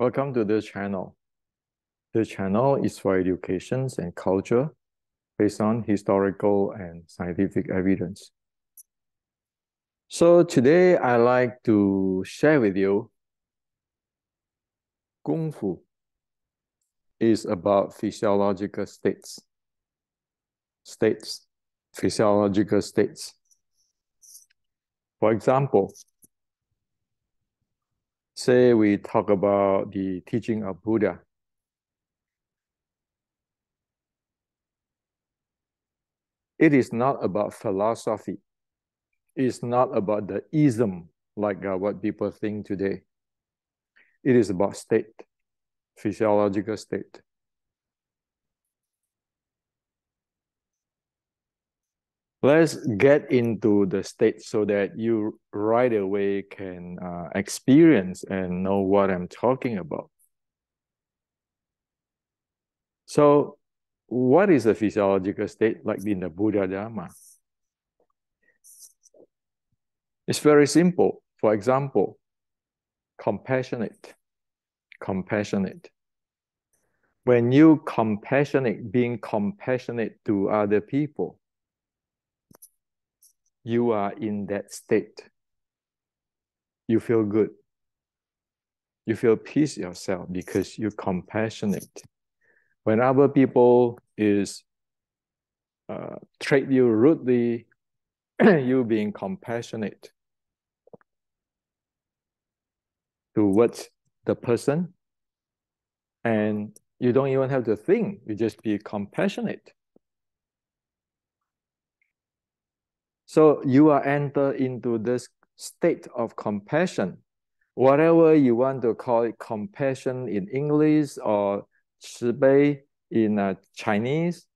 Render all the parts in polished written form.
Welcome to this channel. The channel is for education and culture based on historical and scientific evidence. So today I like to share with you Kung Fu is about physiological physiological states. For example, say we talk about the teaching of Buddha. It is not about philosophy. It's not about the ism like what people think today. It is about state, physiological state. Let's get into the state so that you right away can experience and know what I'm talking about. So what is a physiological state like in the Buddha Dharma? It's very simple. For example, compassionate. When you being compassionate to other people, you are in that state. You feel good. You feel peace yourself because you're compassionate. When other people treat you rudely, you being compassionate towards the person, and you don't even have to think, you just be compassionate. So you are enter into this state of compassion. Whatever you want to call it, compassion in English or 慈悲 in Chinese,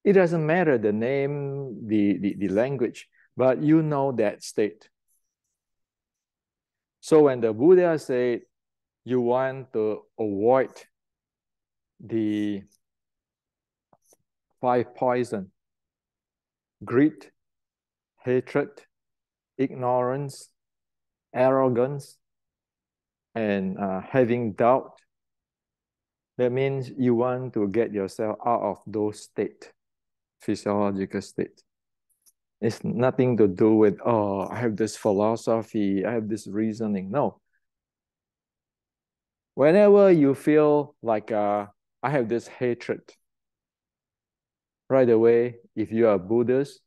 it doesn't matter the name, the language, but you know that state. So when the Buddha said you want to avoid the 5 poison, greed, hatred, ignorance, arrogance, and having doubt, that means you want to get yourself out of those state, physiological state. It's nothing to do with, oh, I have this philosophy, I have this reasoning. No. Whenever you feel like I have this hatred, right away, if you are Buddhist,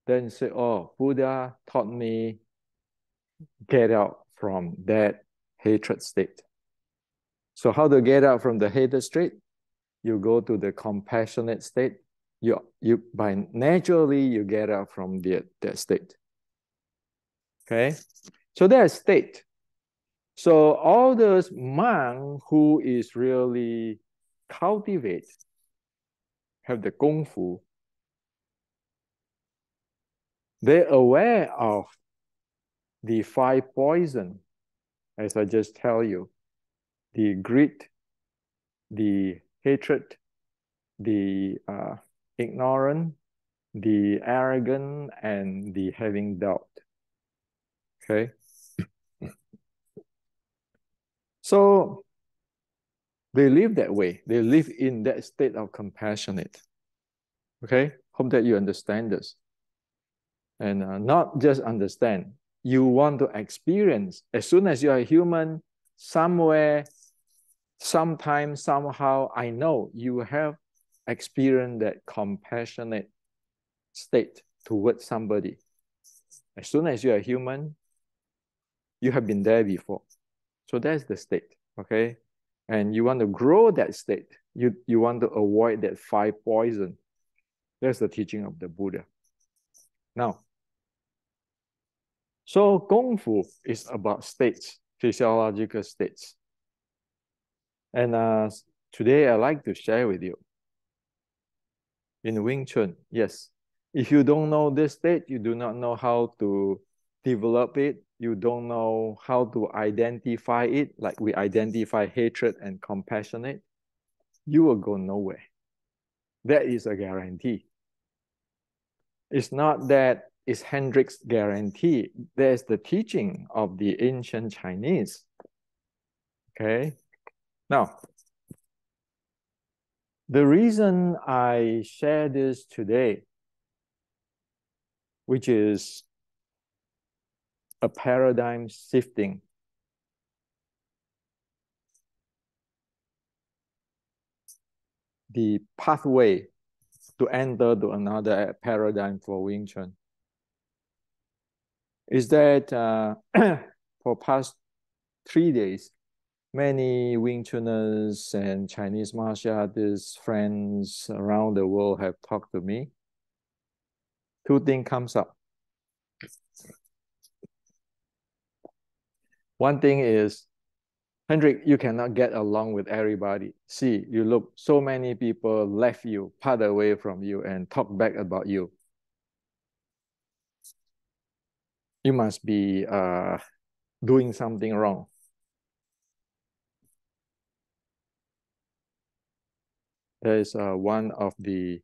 then say, oh, Buddha taught me get out from that hatred state. So how to get out from the hatred state? You go to the compassionate state. By naturally you get out from that state. Okay, so that's state. So all those monks who is really cultivate, have the Kung Fu, they're aware of the 5 poison, as I just tell you, the greed, the hatred, the ignorant, the arrogant, and the having doubt. Okay. So they live that way. They live in that state of compassionate. Okay. Hope that you understand this. And not just understand, you want to experience. As soon as you are a human, somewhere, sometime, somehow, I know you have experienced that compassionate state towards somebody. As soon as you are human, you have been there before. So that's the state, okay? And you want to grow that state. You want to avoid that 5 poison. That's the teaching of the Buddha. Now, so Kung Fu is about states, physiological states. And today I'd like to share with you. In Wing Chun, yes. If you don't know this state, you do not know how to develop it, you don't know how to identify it, like we identify hatred and compassionate, you will go nowhere. That is a guarantee. It's not that it's Hendrik's guarantee. There's the teaching of the ancient Chinese. Okay? Now, the reason I share this today, which is a paradigm shifting, the pathway to enter to another paradigm for Wing Chun, is that for past 3 days, many Wing Chuners and Chinese martial artists friends around the world have talked to me. Two things comes up. One thing is, Hendrik, you cannot get along with everybody. See, you look, so many people left you, part away from you, and talk back about you. You must be doing something wrong. There is one of the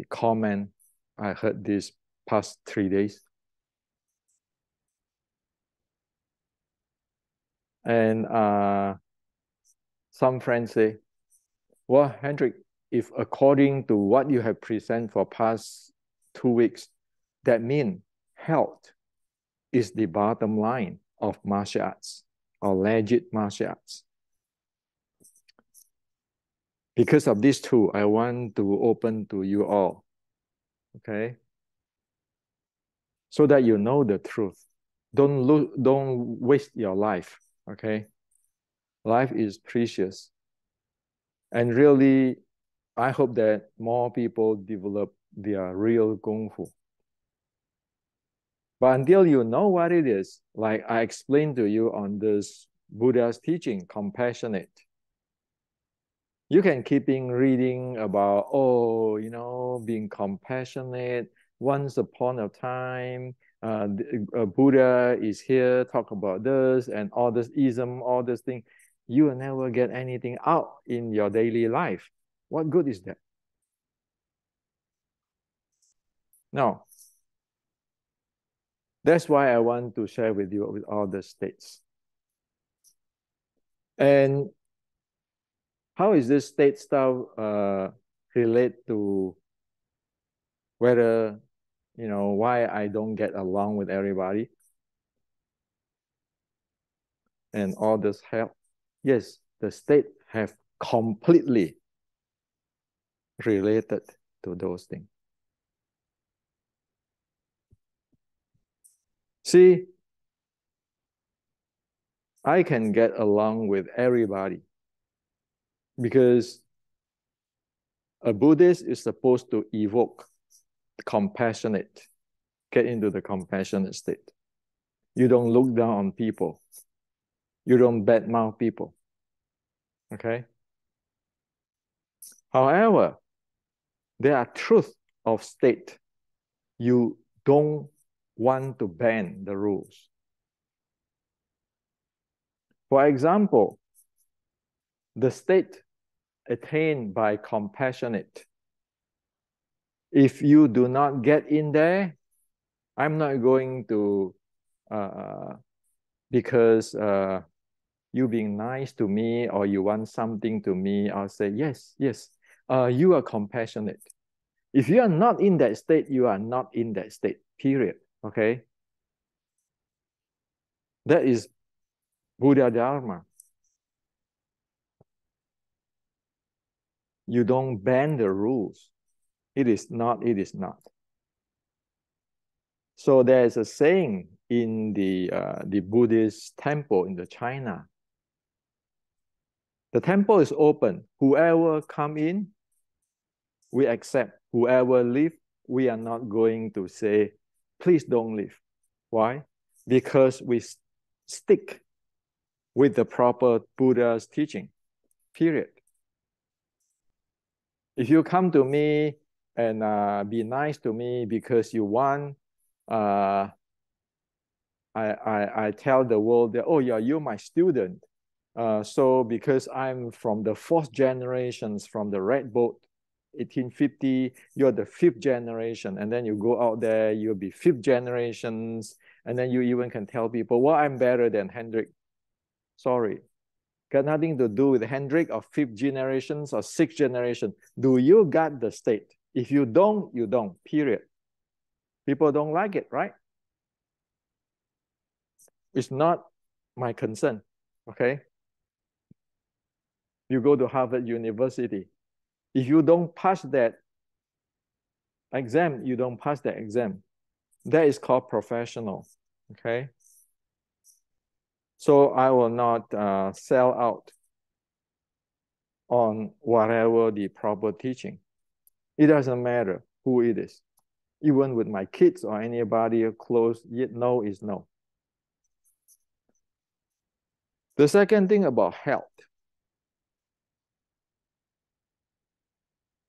comment I heard this past 3 days. And some friends say, well, Hendrik, if according to what you have presented for past 2 weeks, that means health is the bottom line of martial arts or legit martial arts. Because of these two, I want to open to you all, okay? So that you know the truth. Don't waste your life, okay? Life is precious. And really, I hope that more people develop their real Kung Fu. But until you know what it is, like I explained to you on this Buddha's teaching, compassionate, you can keep reading about, oh, you know, being compassionate. Once upon a time, Buddha is here, talk about this and all this ism, all this thing. You will never get anything out in your daily life. What good is that? No. That's why I want to share with you with all the states. And how is this state style relate to whether, you know, why I don't get along with everybody and all this help? Yes, the state have completely related to those things. See, I can get along with everybody because a Buddhist is supposed to evoke compassionate, get into the compassionate state. You don't look down on people. You don't badmouth people. Okay? However, there are truths of state. You don't want to bend the rules. For example, the state attained by compassionate. If you do not get in there, I'm not going to, because you being nice to me or you want something to me, I'll say, yes, yes, you are compassionate. If you are not in that state, you are not in that state, period, okay? That is Buddha Dharma. You don't bend the rules. It is not, it is not. So there is a saying in the Buddhist temple in the China. The temple is open. Whoever come in, we accept. Whoever leave, we are not going to say, please don't leave. Why? Because we stick with the proper Buddha's teaching, period. If you come to me and be nice to me because you want, I tell the world that, oh yeah, you're my student. So because I'm from the 4th generations from the Red Boat, 1850, you're the 5th generation. And then you go out there, you'll be 5th generations. And then you even can tell people, well, I'm better than Hendrik. Sorry. Got nothing to do with Hendrik or 5th generations or 6th generation. Do you got the state? If you don't, you don't, period. People don't like it, right? It's not my concern, okay? You go to Harvard University. If you don't pass that exam, you don't pass that exam. That is called professional, okay? So I will not sell out on whatever the proper teaching. It doesn't matter who it is. Even with my kids or anybody close, yet no is no. The second thing about health.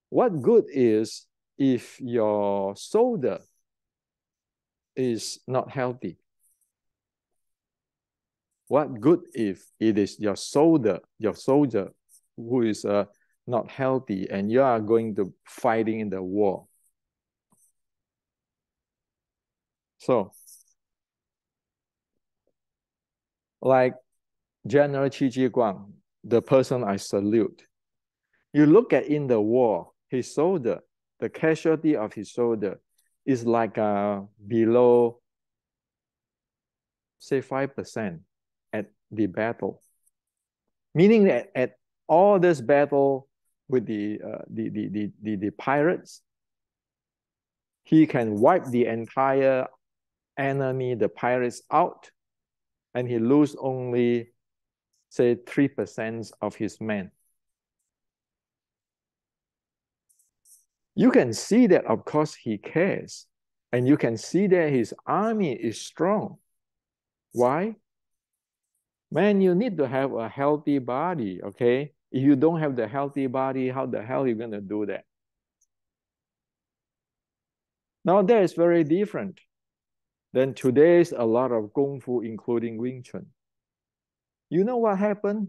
What good is if your soldier is not healthy? What good if it is your soldier who is not healthy and you are going to fighting in the war? So, like General Qi Ji Guang, the person I salute, you look at in the war, his soldier, the casualty of his soldier is like below, say, 5% at the battle. Meaning that at all this battle with the pirates, he can wipe the entire enemy, the pirates, out, and he lose only, say, 3% of his men. You can see that, of course, he cares. And you can see that his army is strong. Why? Man, you need to have a healthy body, okay? If you don't have the healthy body, how the hell are you going to do that? Now, that is very different. Then today's a lot of Kung Fu, including Wing Chun. You know what happened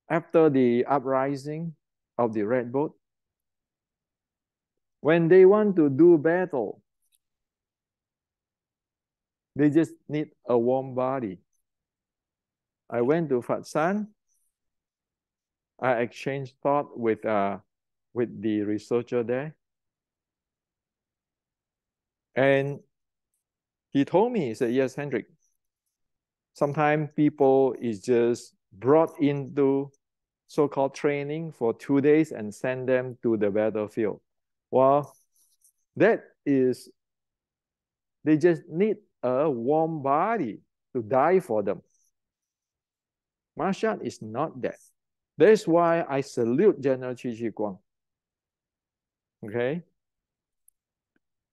after the uprising of the Red Boat? When they want to do battle, they just need a warm body. I went to Fat San. I exchanged thought with the researcher there. And he told me, he said, yes, Hendrik, sometimes people is just brought into so-called training for 2 days and send them to the battlefield. Well, that is, they just need a warm body to die for them. Martial art is not that. That's why I salute General Qi Ji Guang. Okay?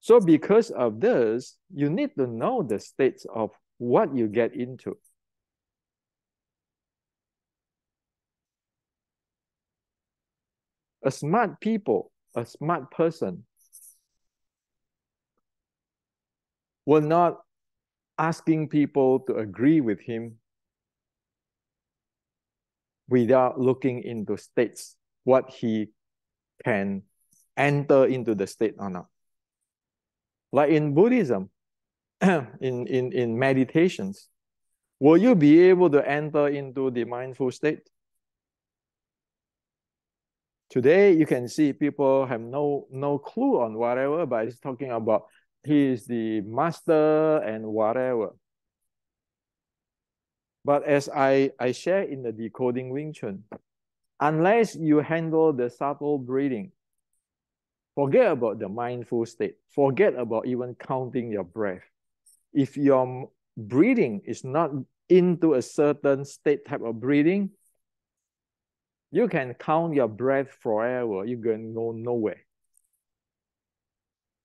So because of this, you need to know the states of what you get into. A smart person will not asking people to agree with him without looking into states, what he can enter into the state or not. Like in Buddhism, in meditations, will you be able to enter into the mindful state? Today, you can see people have no clue on whatever, but it's talking about he is the master and whatever. But as I share in the Decoding Wing Chun, unless you handle the subtle breathing, forget about the mindful state, forget about even counting your breath. If your breathing is not into a certain state type of breathing, you can count your breath forever. You're going to go nowhere.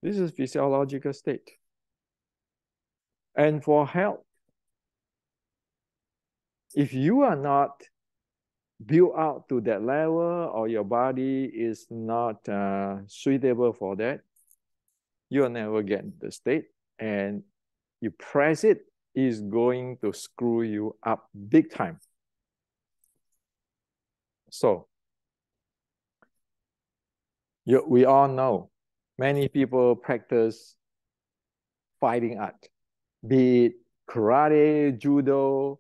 This is physiological state. And for health, if you are not built out to that level or your body is not suitable for that, you'll never get the state. And you press it, is going to screw you up big time. So, we all know many people practice fighting art, be it karate, judo,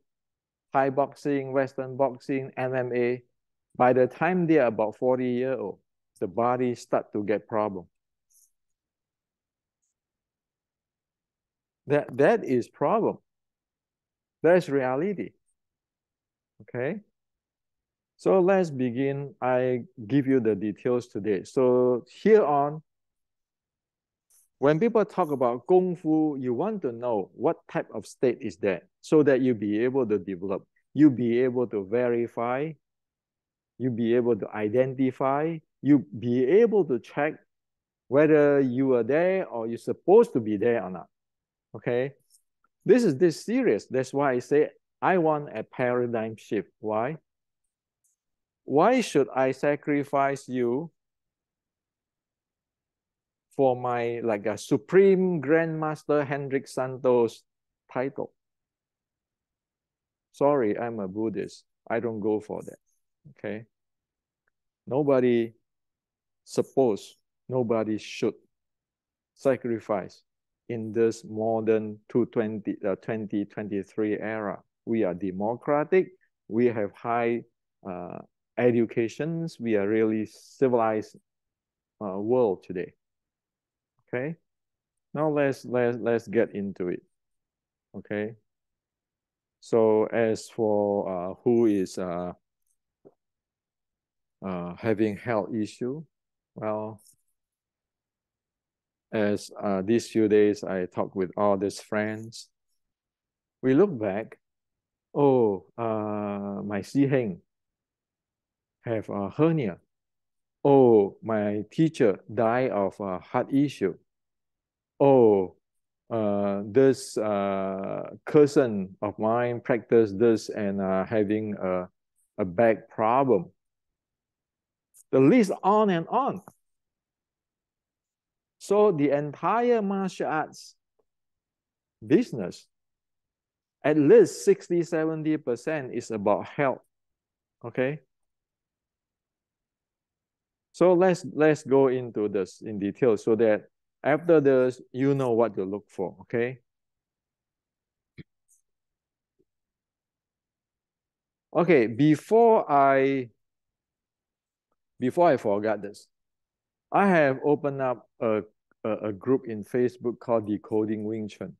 Thai boxing, Western boxing, MMA, by the time they are about 40-years old, the body start to get problem. That is problem. That's reality. Okay. So let's begin. I give you the details today. So here on, when people talk about Kung Fu, you want to know what type of state is that so that you be able to develop, you be able to verify, you be able to identify, you be able to check whether you are there or you're supposed to be there or not. Okay. This is this serious. That's why I say I want a paradigm shift. Why? Why should I sacrifice you for my like a Supreme Grandmaster Hendrik Santos title? Sorry, I'm a Buddhist. I don't go for that. Okay. Nobody should sacrifice in this modern 2023 era. We are democratic. We have high educations. We are really civilized world today. Okay. Now let's get into it. Okay. So as for who is having health issue, well, as these few days I talk with all these friends, we look back. Oh, my Heng have a hernia. Oh, my teacher died of a heart issue. Oh, this cousin of mine practiced this and having a back problem. The list on and on. So the entire martial arts business, at least 60–70% is about health. Okay. So let's go into this in detail so that after this, you know what to look for. Okay. Okay, before I forgot this, I have opened up a group in Facebook called Decoding Wing Chun.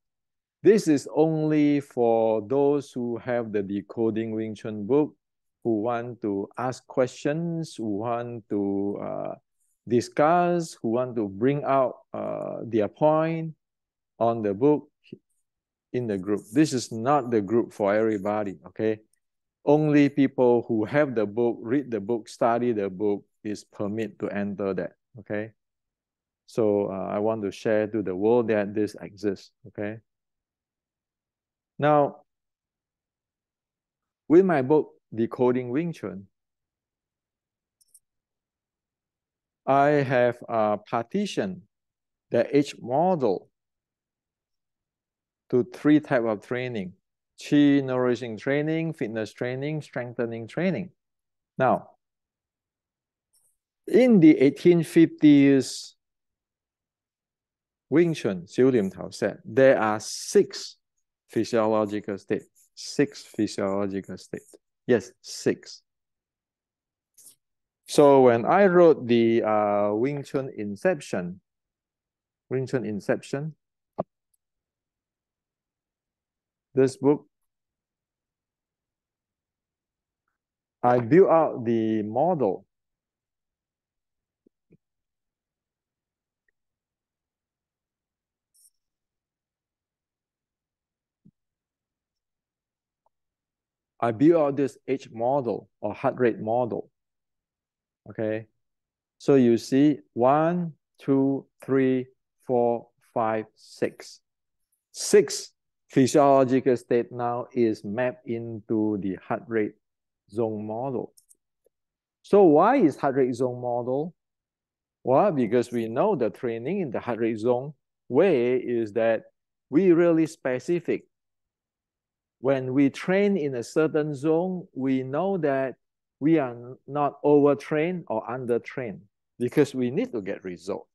This is only for those who have the Decoding Wing Chun book, who want to ask questions, who want to discuss, who want to bring out their point on the book in the group. This is not the group for everybody, okay? Only people who have the book, read the book, study the book is permitted to enter that, okay? So I want to share to the world that this exists, okay? Now, with my book, Decoding Wing Chun, I have partitioned the H model to 3 types of training: Qi nourishing training, fitness training, strengthening training. Now, in the 1850s, Wing Chun, Xiu Lim Tao said, there are 6 physiological states. 6 physiological states. Yes, 6. So when I wrote the Wing Chun Inception, this book, I built out the model. I built out this H model or heart rate model. Okay. So you see 1, 2, 3, 4, 5, 6. 6 physiological state now is mapped into the heart rate zone model. So why is heart rate zone model? Well, because we know the training in the heart rate zone way is that we really specific. When we train in a certain zone, we know that we are not overtrained or undertrained because we need to get result.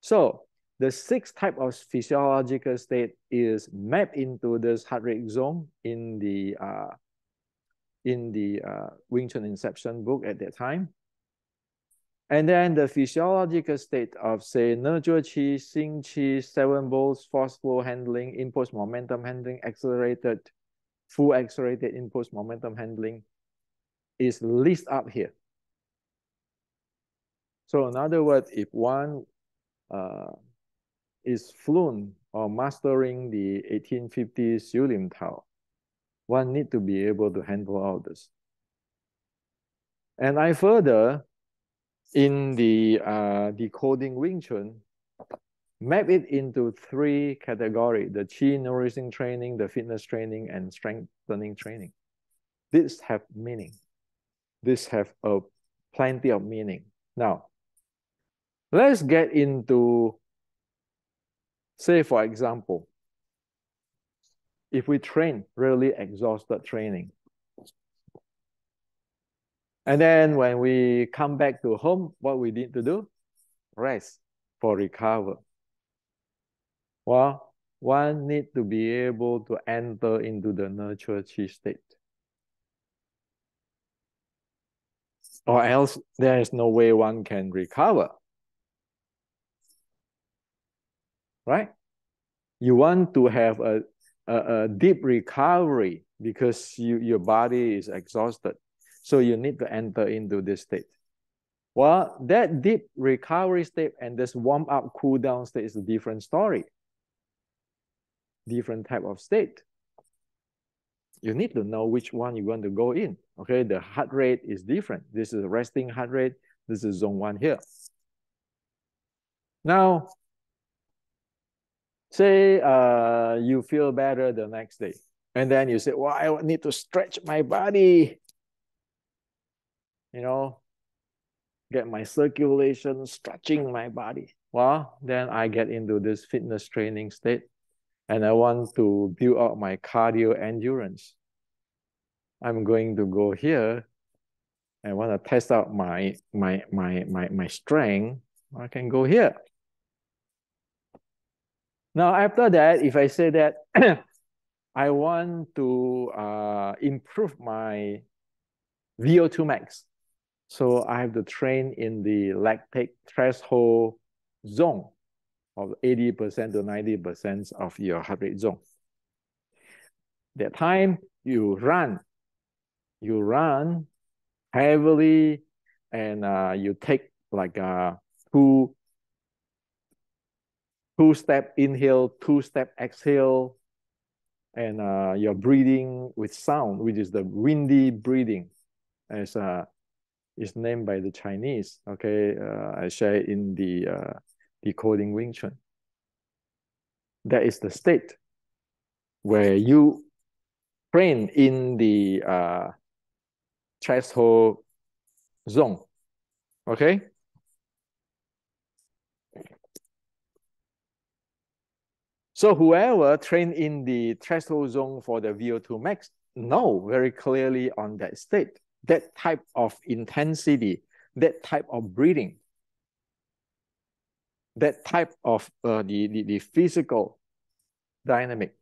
So the 6 type of physiological state is mapped into this heart rate zone in the Wing Chun Inception book at that time. And then the physiological state of, say, nurture chi, sing chi, 7 volts, force flow handling, impulse momentum handling, accelerated, full accelerated impulse momentum handling is listed up here. So in other words, if one is fluent or mastering the 1850s Yulim Tao, one need to be able to handle all this. And I further, in the decoding Wing Chun, map it into 3 categories: the chi nourishing training, the fitness training, and strengthening training. These have meaning. These have plenty of meaning. Now, let's get into, say, for example, if we train really exhausted training, and then when we come back to home, what we need to do? Rest for recover. Well, one need to be able to enter into the nurture chi state, or else there is no way one can recover. Right? You want to have a deep recovery because your body is exhausted. So you need to enter into this state. Well, that deep recovery state and this warm up, cool down state is a different story. Different type of state. You need to know which one you want to go in. Okay, the heart rate is different. This is resting heart rate. This is zone 1 here. Now, say you feel better the next day. And then you say, well, I need to stretch my body. You know, get my circulation, stretching my body. Well, then I get into this fitness training state. And I want to build up my cardio endurance. I'm going to go here. I want to test out my strength. I can go here. Now, after that, if I say that I want to improve my VO2 max, so I have to train in the lactate threshold zone of 80% to 90% of your heart rate zone. That time, you run heavily, and you take like a two-step inhale, two-step exhale, and you're breathing with sound, which is the windy breathing, as is named by the Chinese. Okay, I share it in the decoding Wing Chun. That is the state where you train in the threshold zone. Okay. So whoever trained in the threshold zone for the VO2 max know very clearly on that state, that type of intensity, that type of breathing, that type of the physical dynamic.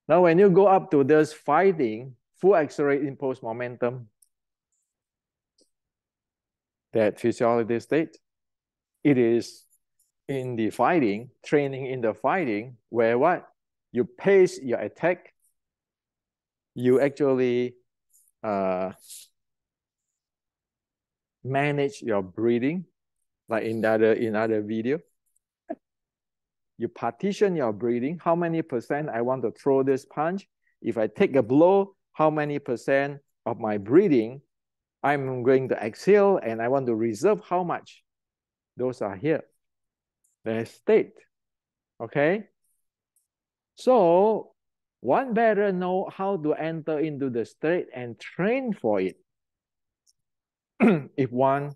Now, when you go up to this fighting, full accelerated impulse momentum, that physiology state, it is in the fighting, training in the fighting, where what? You pace your attack, you actually manage your breathing, like in other video. You partition your breathing. How many percent I want to throw this punch? If I take a blow, how many percent of my breathing I'm going to exhale, and I want to reserve how much? Those are here. The state. Okay? So one better know how to enter into the state and train for it. If one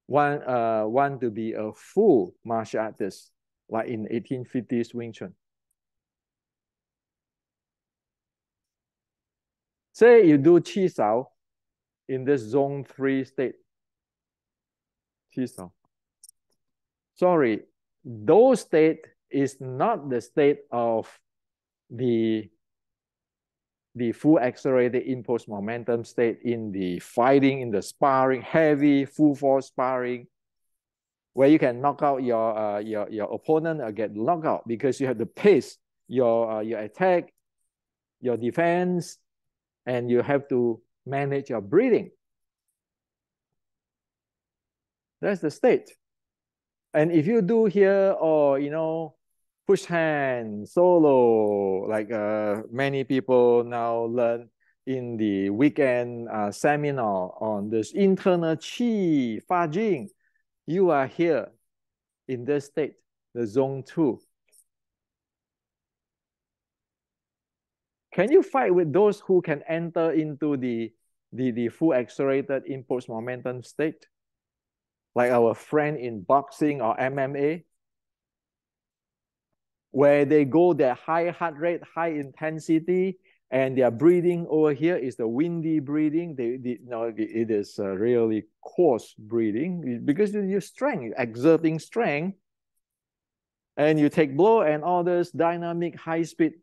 want to be a full martial artist, like in 1850s Wing Chun. Say you do Chi Sao in this zone 3 state. Chi Sao. Sorry, those state is not the state of the full accelerated impulse momentum state in the fighting, in the sparring, heavy full force sparring, where you can knock out your opponent or get knocked out because you have to pace your attack, your defense, and you have to manage your breathing. That's the state. And if you do here, or push hand solo, like many people now learn in the weekend seminar on this internal qi fa jing, you are here in this state, the zone 2. Can you fight with those who can enter into the full accelerated impulse momentum state? Like our friend in boxing or MMA, where they go their high heart rate, high intensity, and their breathing over here is the windy breathing. It is really coarse breathing because you strength, exerting strength, and you take blow and all this dynamic high speed.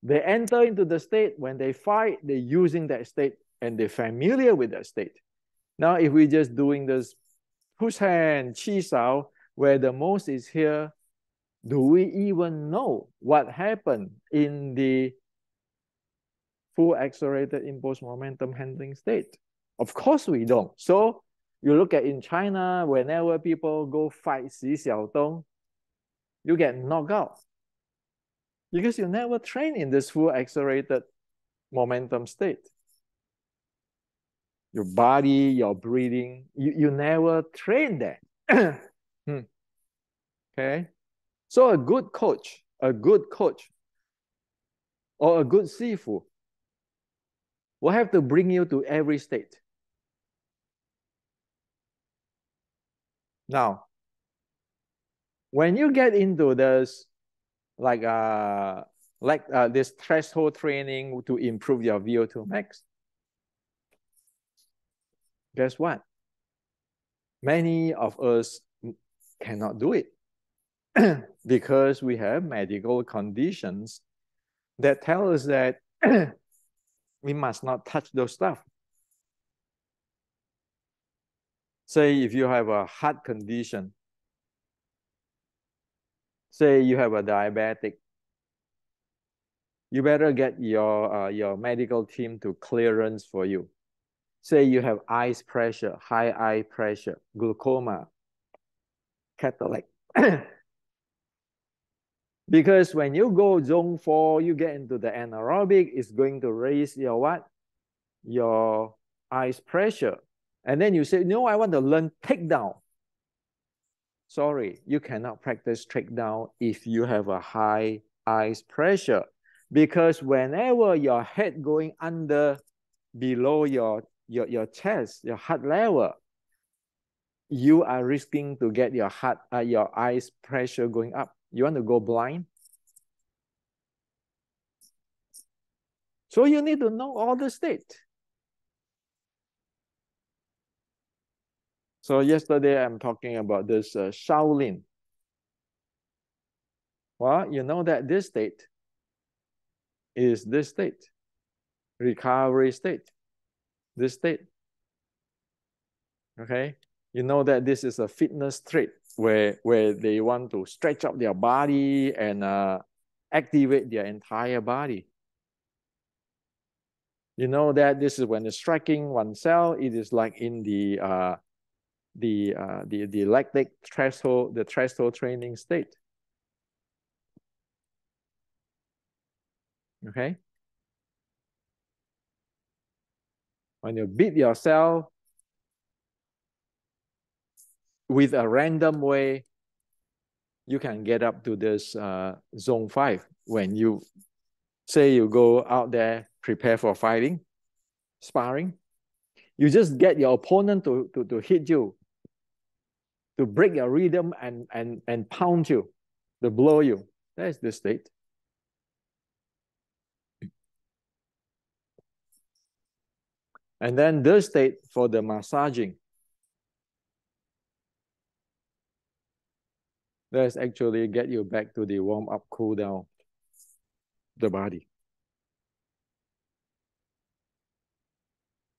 They enter into the state. When they fight, they're using that state and they're familiar with that state. Now, if we're just doing this push hand, qi sao, where the most is here, do we even know what happened in the full accelerated impulse momentum handling state? Of course we don't. So you look at in China, whenever people go fight Xi Xiaodong, you get knocked out because you never train in this full accelerated momentum state. Your body, your breathing, you never train that. Okay. So a good coach, or a good sifu will have to bring you to every state. Now, when you get into this, this threshold training to improve your VO2 max, guess what? Many of us cannot do it because we have medical conditions that tell us that we must not touch those stuff. Say if you have a heart condition, say you have a diabetic, you better get your medical team to clearance for you. Say you have ice pressure, high eye pressure, glaucoma, cataract. Because when you go zone 4, you get into the anaerobic, it's going to raise your what? Your ice pressure. And then you say, no, I want to learn takedown. Sorry, you cannot practice takedown if you have a high ice pressure. Because whenever your head going under, below your chest, your heart level, you are risking to get your ice pressure going up. You want to go blind? So you need to know all the state. So yesterday I'm talking about this Shaolin. Well, you know that this state is this state, recovery state, this state. Okay, you know that this is a fitness trait where they want to stretch up their body and activate their entire body. You know that this is when you're striking oneself, it is like in the lactic threshold, the threshold training state. Okay. When you beat yourself with a random way, you can get up to this zone 5. When you say you go out there, prepare for fighting, sparring, you just get your opponent to hit you, to break your rhythm and pound you, to blow you. That's the state. And then the state for the massaging. Let's actually get you back to the warm up, cool down the body.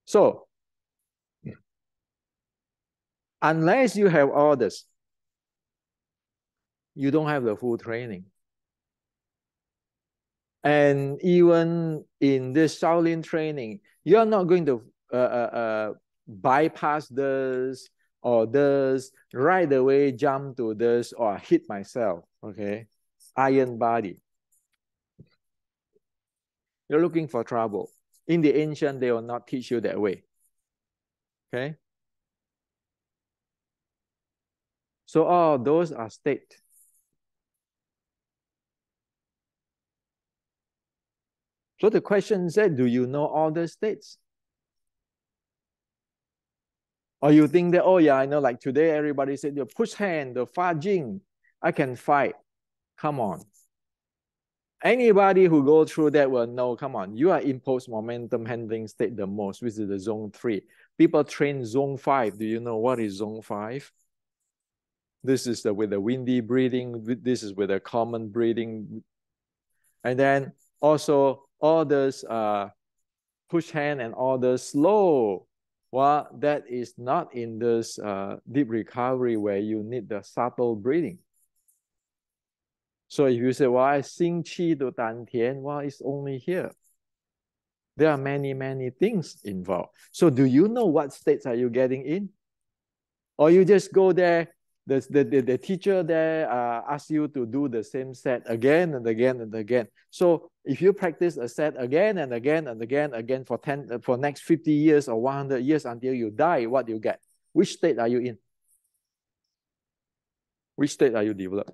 So, unless you have all this, you don't have the full training. And even in this Shaolin training, you're not going to bypass this or this, right away jump to this or hit myself, okay? Iron body. You're looking for trouble. In the ancient, they will not teach you that way, okay? So all those are state. So the question said, do you know all the states? Or you think that, oh yeah, I know, like today everybody said, the push hand, the fa jing, I can fight. Come on. Anybody who go through that will know, come on, you are in post momentum handling state the most, which is the zone 3. People train zone 5. Do you know what is zone 5? This is with the windy breathing. This is with the common breathing. And then also all this push hand and all the slow. Well, that is not in this deep recovery where you need the subtle breathing. So if you say, well, I sing qi to dan tian, well, it's only here. There are many, many things involved. So do you know what states are you getting in? Or you just go there, the teacher there asks you to do the same set again and again and again. So if you practice a set again and again and again for next 50 years or 100 years until you die, what do you get? Which state are you in? Which state are you developed?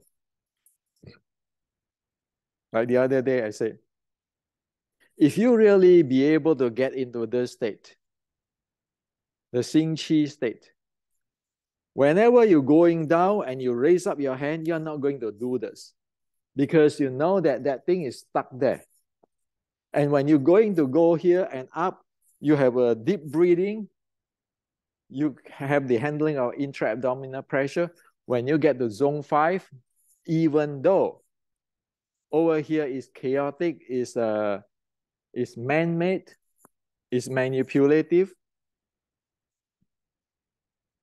Like the other day I said, if you really be able to get into this state, the Xing Qi state, whenever you're going down and you raise up your hand, you're not going to do this because you know that that thing is stuck there. And when you're going to go here and up, you have a deep breathing. You have the handling of intra-abdominal pressure. When you get to zone 5, even though over here is chaotic, is man-made, is manipulative,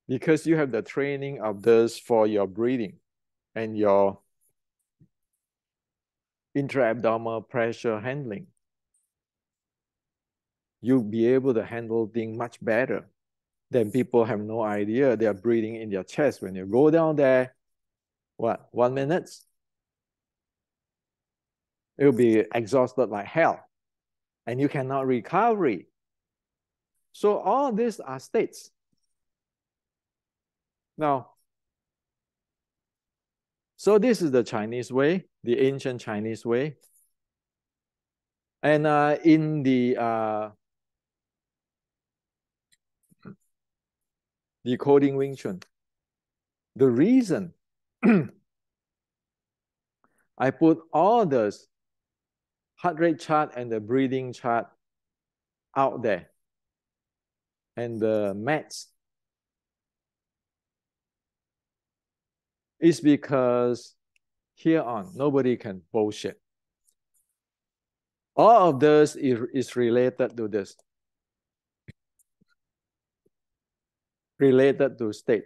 because you have the training of this for your breathing and your intra-abdominal pressure handling. You'll be able to handle things much better than people have no idea they're breathing in their chest. When you go down there, what, 1 minute? You'll be exhausted like hell and you cannot recover. So all these are states. Now, so this is the Chinese way, the ancient Chinese way. And in the decoding Wing Chun, the reason I put all this heart rate chart and the breathing chart out there and the mats is because here on, nobody can bullshit. All of this is related to this. Related to state.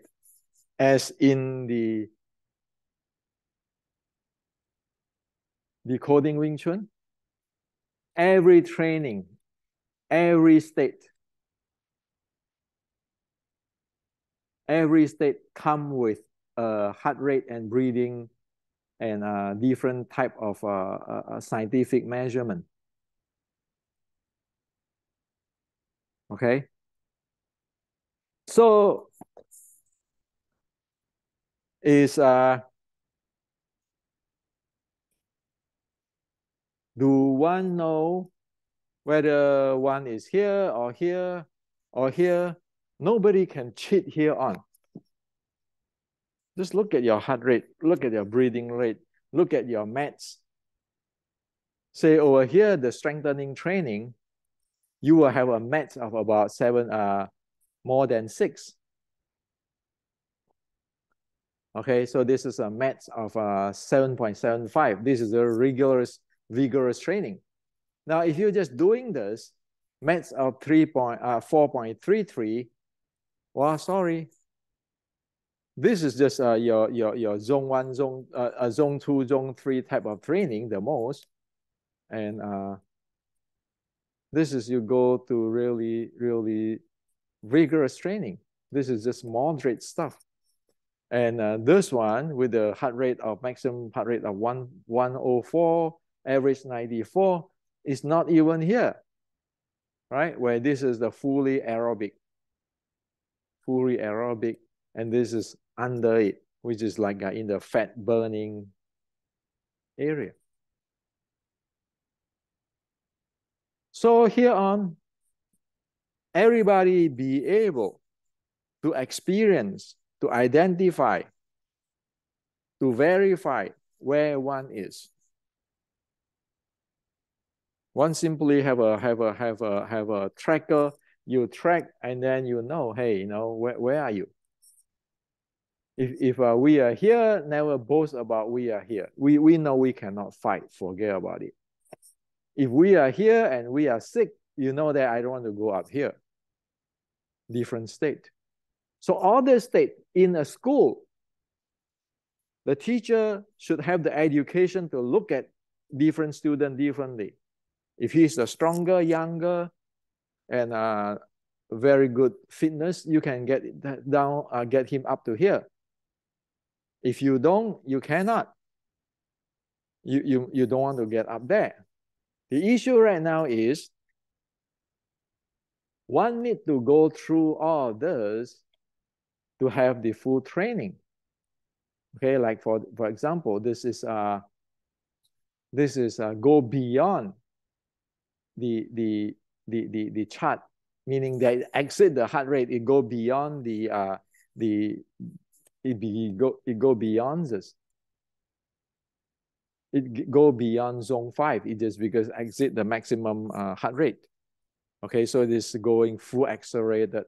As in the decoding Wing Chun, every training, every state come with heart rate and breathing and different type of scientific measurement. Okay. So is do one know whether one is here or here or here? Nobody can cheat here on. Just look at your heart rate, look at your breathing rate, look at your mats. Say over here, the strengthening training, you will have a mat of about 7, more than 6. Okay, so this is a max of 7.75. This is a vigorous training. Now, if you're just doing this, max of 4.33, well, sorry. This is just your zone 1, zone 2, zone 3 type of training, the most. And this is you go to really rigorous training. This is just moderate stuff. And this one with the maximum heart rate of 104, average 94, is not even here, right? Where this is the fully aerobic, and this is under it, which is like in the fat burning area. So here on, everybody be able to experience, to identify, to verify where one is. One simply have a tracker. You track, and then you know, hey, you know, where are you? If we are here, never boast about we are here. We know we cannot fight. Forget about it. If we are here and we are sick, you know that I don't want to go up here. Different state. So all the state in a school, the teacher should have the education to look at different students differently. If he's a stronger, younger, and very good fitness, you can get get him up to here. If you don't, you cannot. You don't want to get up there. The issue right now is one need to go through all this to have the full training. Okay, like for example, this is go beyond the chart, meaning that it exit the heart rate, it go beyond it go beyond this. It go beyond zone 5. It just because exit the maximum heart rate. Okay, so it is going full accelerated.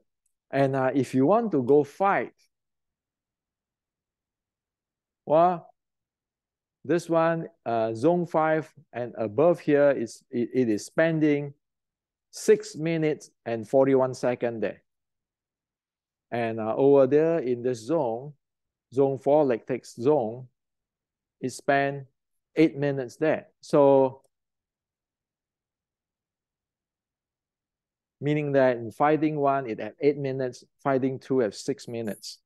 And if you want to go fight, well, this one, zone 5 and above here, it is spending 6 minutes and 41 seconds there. And over there in this zone 4 lactic zone, it spent 8 minutes there. So meaning that in fighting 1, it had 8 minutes, fighting 2 have 6 minutes.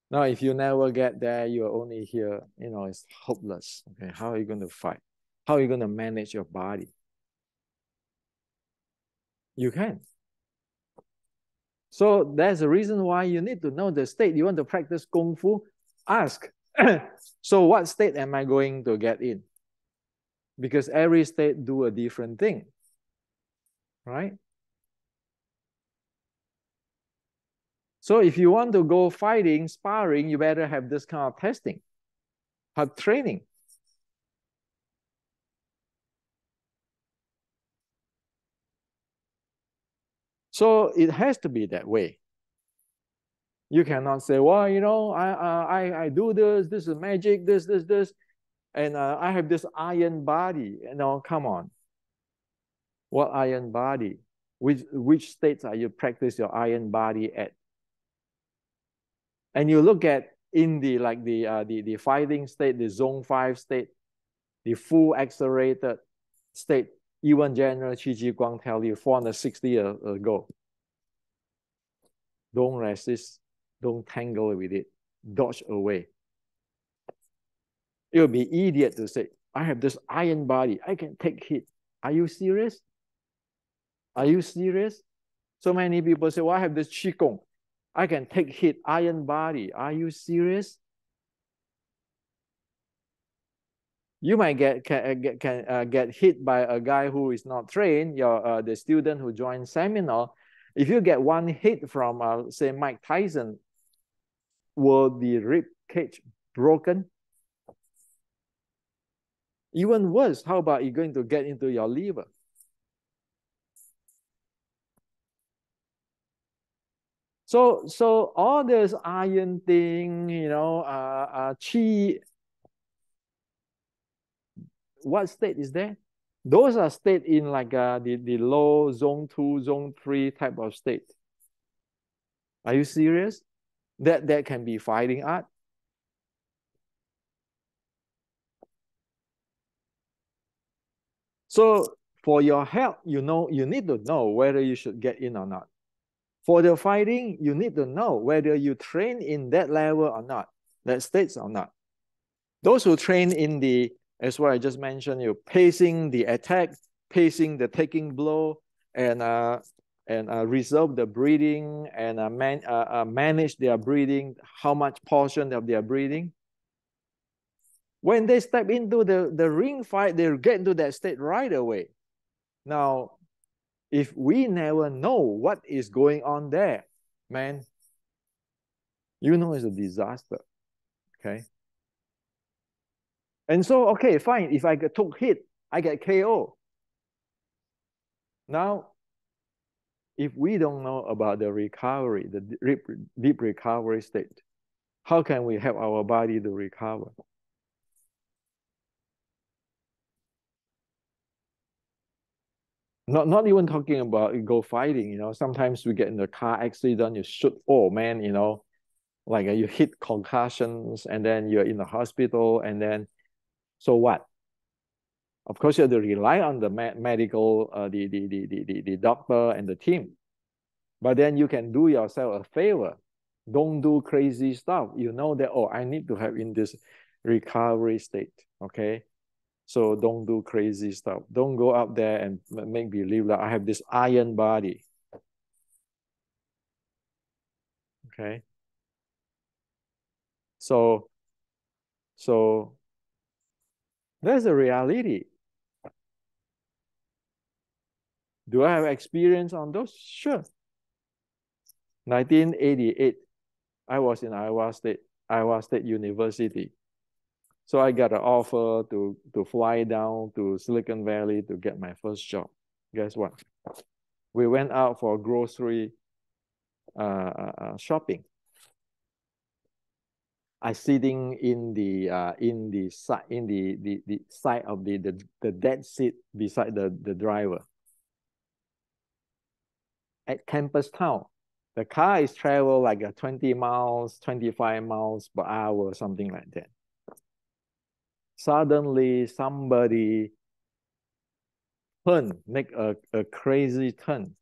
Now, if you never get there, you're only here, you know, it's hopeless. Okay, how are you going to fight? How are you going to manage your body? You can. So that's the reason why you need to know the state. You want to practice Kung Fu? Ask. So what state am I going to get in? Because every state do a different thing, right? So if you want to go fighting, sparring, you better have this kind of testing, have training. So it has to be that way. You cannot say, well, you know, I do this, this is magic, this, and I have this iron body. You know, come on. What iron body? Which states are you practice your iron body at? And you look at in the fighting state, the zone 5 state, the full accelerated state, even General Qi Ji Guang tell you 460 years ago. Don't resist, don't tangle with it, dodge away. It would be idiot to say, I have this iron body, I can take hit. Are you serious? Are you serious? So many people say, well, I have this Qigong, I can take hit, iron body. Are you serious? You might get hit by a guy who is not trained, the student who joined seminar. If you get one hit from, say, Mike Tyson, will the rib cage broken? Even worse, how about you going to get into your liver? So all this iron thing, chi, what state is there? Those are state in like the low zone 2, zone 3 type of state. Are you serious? That can be fighting art. So for your health, you need to know whether you should get in or not. For the fighting, you need to know whether you train in that level or not, that states or not. Those who train in the, as what I just mentioned, you pacing the attack, pacing the taking blow, and reserve the breathing, and manage their breathing, how much portion of their breathing. When they step into the ring fight, they get into that state right away. Now, if we never know what is going on there, man, it's a disaster. Okay. And so, okay, fine. If I took hit, I get KO. Now, if we don't know about the recovery, the deep recovery state, how can we help our body to recover? Not even talking about go fighting, sometimes we get in a car accident, you shoot, oh man, like you hit concussions, and then you're in the hospital, and then, so what? Of course, you have to rely on the medical, the doctor and the team. But then you can do yourself a favor. Don't do crazy stuff. You know that, oh, I need to have in this recovery state, okay? So don't do crazy stuff. Don't go up there and make believe that I have this iron body, okay? So that's the reality. Do I have experience on those? Sure. 1988, I was in Iowa State University. So I got an offer to fly down to Silicon Valley to get my first job. Guess what? We went out for grocery shopping. I sitting in the side of the dead seat beside the driver. At campus town, the car is travel like 20 miles, 25 miles per hour, something like that. Suddenly somebody make a crazy turn.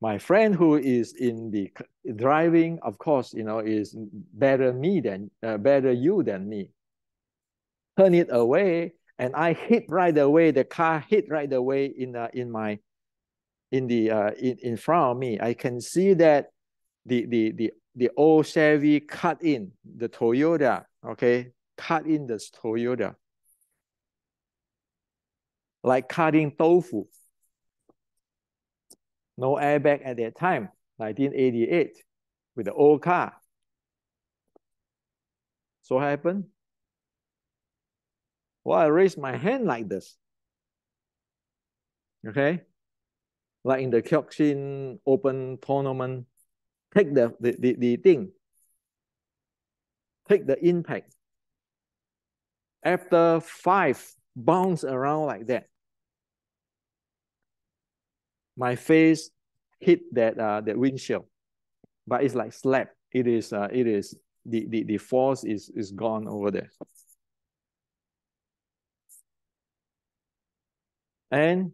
My friend who is in the driving, of course, is better you than me. Turn it away, and I hit right away. The car hit right away in front of me. I can see that the old Chevy cut in the Toyota. Okay, cut in the Toyota, like cutting tofu. No airbag at that time, 1988, with the old car. So what happened? Well, I raised my hand like this. Okay? Like in the Kyokushin Open tournament, take the thing, take the impact. After 5, bounce around like that. My face hit that windshield, but it's like slap. It is the force is gone over there. And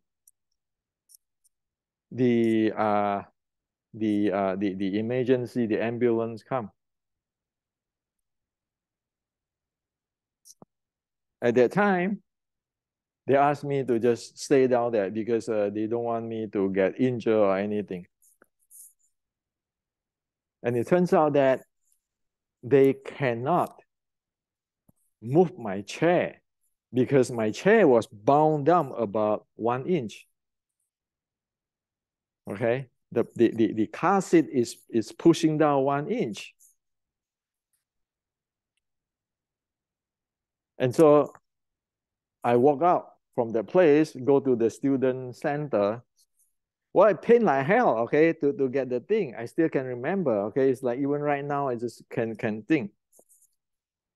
the emergency, the ambulance come. At that time, they asked me to just stay down there because they don't want me to get injured or anything. And it turns out that they cannot move my chair because my chair was bound down about 1 inch. Okay, the car seat is pushing down 1 inch. And so I walk out from the place, go to the student center, Well, it pain like hell, okay, to get the thing. I still can remember, okay? It's like even right now, I just can think.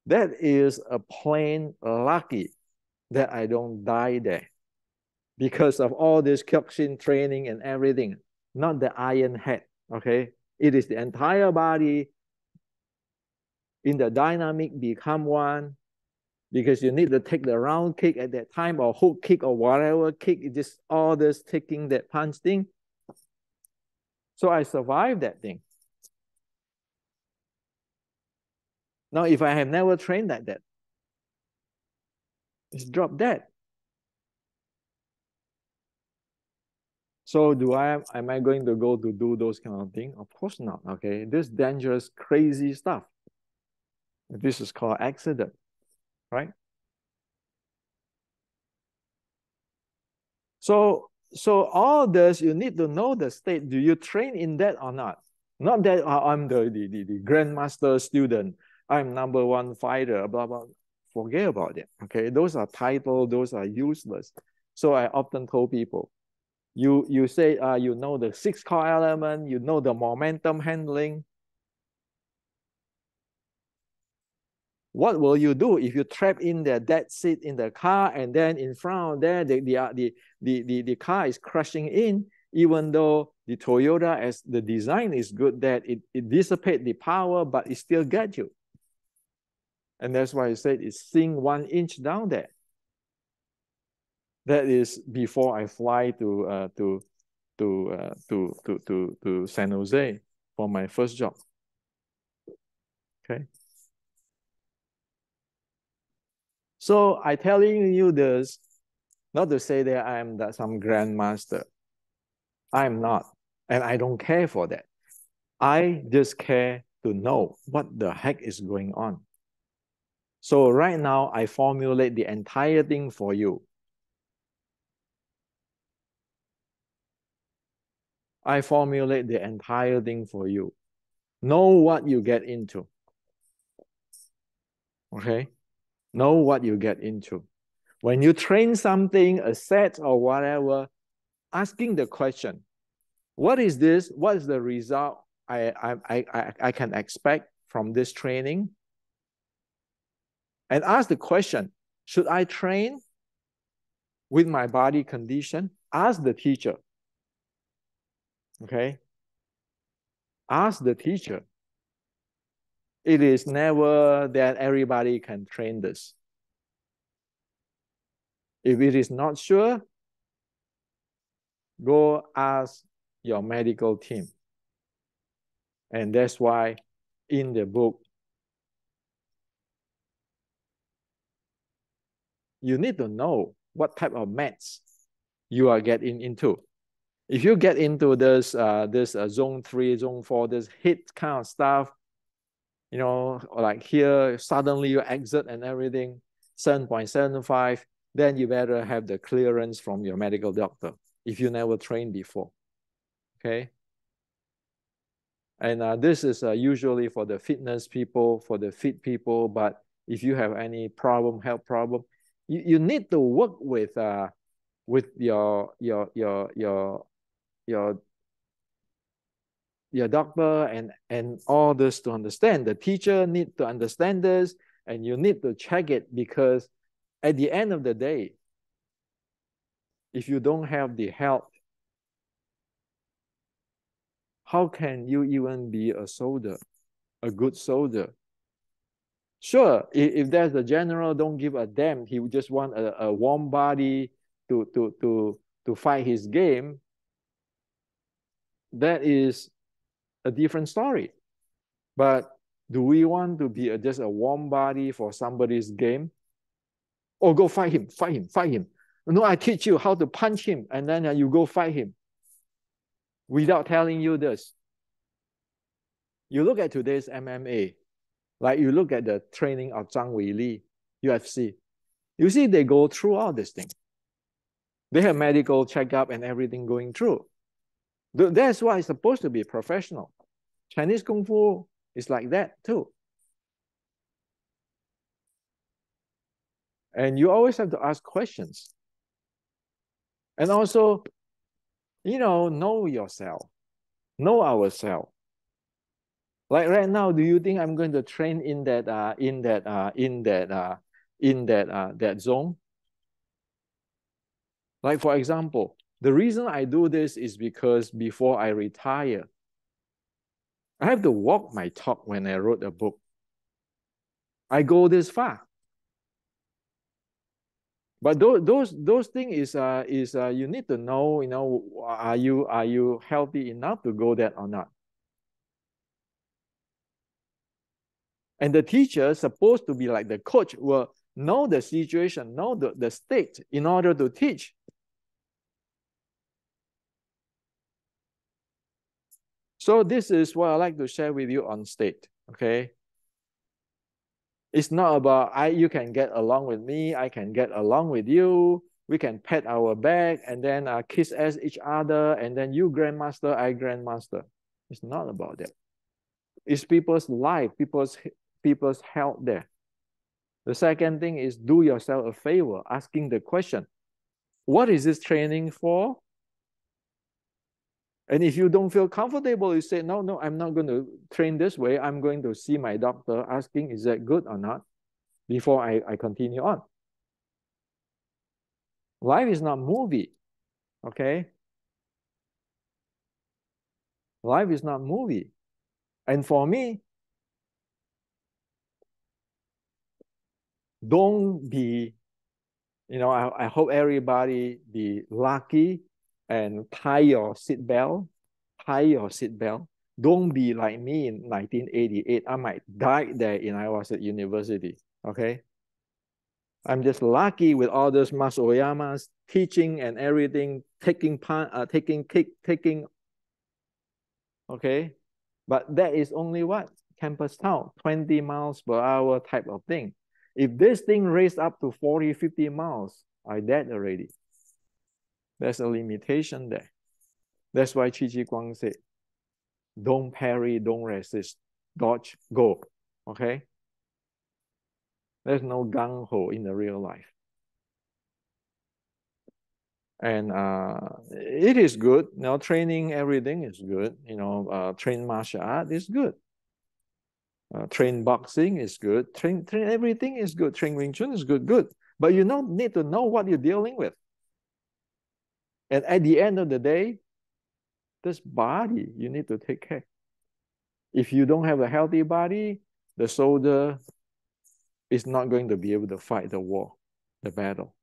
That is a plain lucky that I don't die there because of all this kyokushin training and everything, not the iron head, okay? It is the entire body in the dynamic become one, because you need to take the round kick at that time or hook kick or whatever kick, it just all this taking that punch thing. So I survived that thing. Now, if I have never trained like that, it's drop dead. So am I going to go to do those kind of things? Of course not, okay? This dangerous, crazy stuff. This is called accident, right? So all this, you need to know the state. Do you train in that or not? Not that I'm the grandmaster student, I'm #1 fighter, blah, blah. Forget about it, okay? Those are titles, those are useless. So I often told people, you say you know the 6 core element, you know the momentum handling. What will you do if you trap in the dead seat in the car and then in front of there the car is crashing in, even though the Toyota, as the design is good, that it dissipates the power, but it still gets you. And that's why I said it's sink 1 inch down there. That is before I fly to San Jose for my first job. Okay. So I telling you this, not to say that I am some grandmaster. I'm not, and I don't care for that. I just care to know what the heck is going on. So right now, I formulate the entire thing for you. I formulate the entire thing for you. Know what you get into. Okay? Know what you get into. When you train something, a set or whatever, asking the question, what is this? What is the result I can expect from this training? And ask the question, should I train with my body condition? Ask the teacher. Okay? Ask the teacher. It is never that everybody can train this. If it is not sure, go ask your medical team. And that's why in the book, you need to know what type of meds you are getting into. If you get into this zone 3, zone 4, this hit kind of stuff, you know, like here, suddenly you exit and everything, 7.75, then you better have the clearance from your medical doctor if you never trained before, okay? And this is usually for the fitness people, for the fit people, but if you have any problem, health problem, you need to work with your doctor and all this to understand. The teacher need to understand this, and you need to check it, because at the end of the day, if you don't have the help, how can you even be a soldier, a good soldier? Sure, if there's a general, don't give a damn. He would just want a warm body to fight his game. That is a different story. But do we want to be just a warm body for somebody's game? Oh, go fight him, fight him, fight him. No, I teach you how to punch him, and then you go fight him without telling you this. You look at today's MMA, like you look at the training of Zhang Weili, UFC. You see, they go through all these things. They have medical checkup and everything going through. That's why it's supposed to be professional. Chinese Kung Fu is like that too. And you always have to ask questions. And also, know yourself, know ourselves. Like right now, do you think I'm going to train in that zone? Like for example, the reason I do this is because before I retire, I have to walk my talk when I wrote a book. I go this far. But those things is you need to know, are you healthy enough to go that or not? And the teacher supposed to be like the coach, will know the situation, know the state in order to teach. So this is what I like to share with you on state. Okay. It's not about you can get along with me, I can get along with you. We can pat our back and then kiss as each other, and then you grandmaster, I grandmaster. It's not about that. It's people's life, people's health there. The second thing is do yourself a favor, asking the question, what is this training for? And if you don't feel comfortable, you say, no, I'm not going to train this way. I'm going to see my doctor, asking, is that good or not, before I continue on. Life is not movie, okay? Life is not movie. And for me, don't be, I hope everybody be lucky and tie your seatbelt. Don't be like me in 1988. I might die there and I was at university, okay? I'm just lucky with all those Mas Oyamas teaching and everything, taking part, taking, okay? But that is only what? Campus town, 20 miles per hour type of thing. If this thing raised up to 40, 50 miles, I dead already. There's a limitation there. That's why Chi Chi Guang said, don't parry, don't resist, dodge, go, okay? There's no gung ho in the real life. And it is good. Training everything is good. Train martial art is good. Train boxing is good. Train everything is good. Train Wing Chun is good. But you need to know what you're dealing with. And at the end of the day, this body you need to take care. If you don't have a healthy body, the soldier is not going to be able to fight the war, the battle.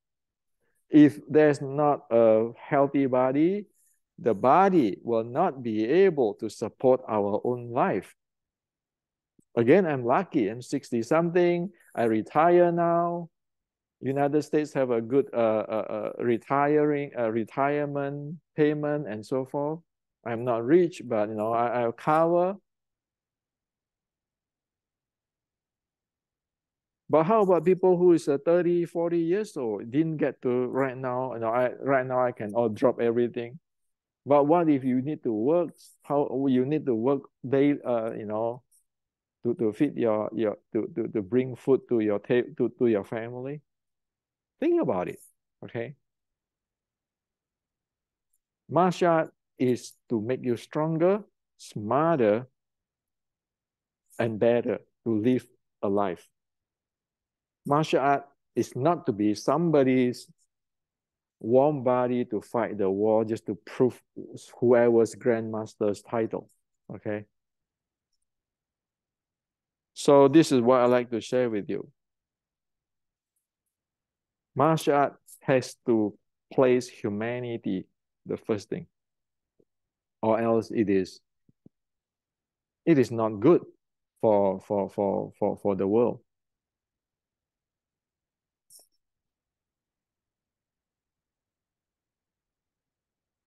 If there's not a healthy body, the body will not be able to support our own life. Again, I'm lucky. I'm 60 something. I retire now. United States have a good retirement payment and so forth. I'm not rich, but I'll cover. But how about people who is 30, 40 years old, didn't get to right now, right now I can all drop everything. But what if you need to work? How you need to work day, to feed to bring food to your to your family? Think about it, okay? Martial art is to make you stronger, smarter, and better to live a life. Martial art is not to be somebody's warm body to fight the war just to prove whoever's grandmaster's title, okay? So this is what I like to share with you. Martial art has to place humanity the first thing, or else it is not good for the world.